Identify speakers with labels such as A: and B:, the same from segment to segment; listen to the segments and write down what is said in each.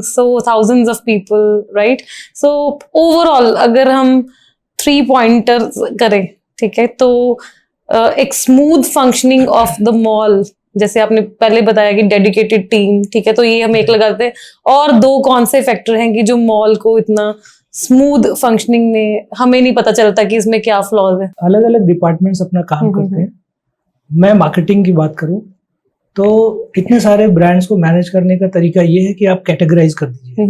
A: so thousands of people, right? So overall अगर हम 3 pointers करें, ठीक है, तो एक smooth functioning of the mall, जैसे आपने पहले बताया कि डेडिकेटेड टीम, ठीक है, तो ये हम एक लगाते हैं, और 2 कौन से फैक्टर हैं कि जो मॉल को इतना स्मूथ फंक्शनिंग में हमें नहीं पता चलता कि इसमें क्या फ्लॉज है?
B: अलग अलग डिपार्टमेंट्स अपना काम करते हैं। मैं मार्केटिंग की बात करूं तो इतने सारे ब्रांड्स को मैनेज करने का तरीका ये है कि आप कैटेगराइज कर दीजिए।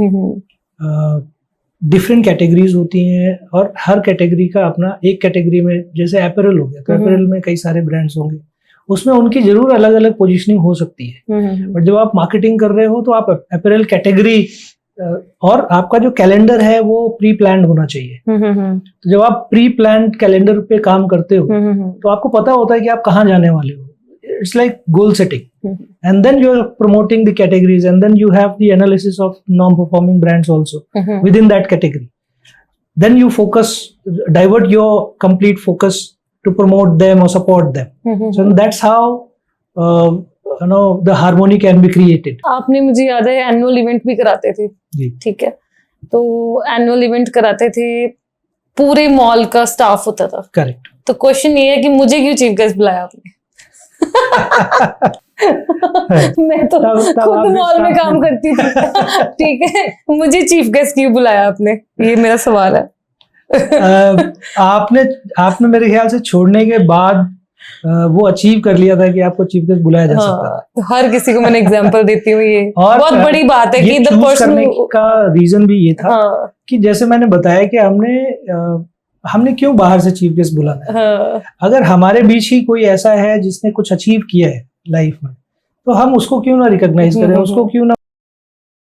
B: डिफरेंट कैटेगरीज होती हैं और हर कैटेगरी का अपना, एक कैटेगरी में जैसे अपैरल हो गया तो अपैरल में कई सारे ब्रांड्स होंगे, उसमें उनकी जरूर अलग अलग पोजीशनिंग हो सकती है। बट जब आप मार्केटिंग कर रहे हो तो आप अपैरल कैटेगरी और आपका जो कैलेंडर है वो प्री प्लान्ड होना चाहिए। तो जब आप प्री प्लान्ड कैलेंडर पे काम करते हो तो आपको पता होता है कि आप कहाँ जाने वाले हो। It's like goal setting, and then you are promoting the categories, and then you have the analysis of non-performing brands also within that category. Then you focus, divert your complete focus to promote them or support them. So that's how the harmony can be created.
A: आपने, मुझे याद है, annual event भी कराते थे, ठीक है, तो एनुअल इवेंट कराते थे, पूरे मॉल का स्टाफ होता था, करेक्ट। तो क्वेश्चन ये है कि मुझे क्यों चीफ गेस्ट बुलाया आपने? मैं तो खुद मॉल में काम करती थी, ठीक है, मुझे चीफ गेस्ट क्यों बुलाया आपने? ये मेरा सवाल है।
B: आपने मेरे ख्याल से छोड़ने के बाद वो अचीव कर लिया था कि आपको चीफ गेस्ट बुलाया जा सकता है।
A: तो हर किसी को मैंने एग्जांपल देती हूँ, ये और बहुत बड़ी बात है कि द पर्सन
B: का रीजन भी ये था कि जैसे मैंने बताया कि हमने क्यों बाहर से चीफ गेस्ट बुलाना है। अगर हमारे बीच ही कोई ऐसा है जिसने कुछ अचीव किया है लाइफ में, तो हम उसको क्यों ना रिकॉग्नाइज करें, उसको क्यों ना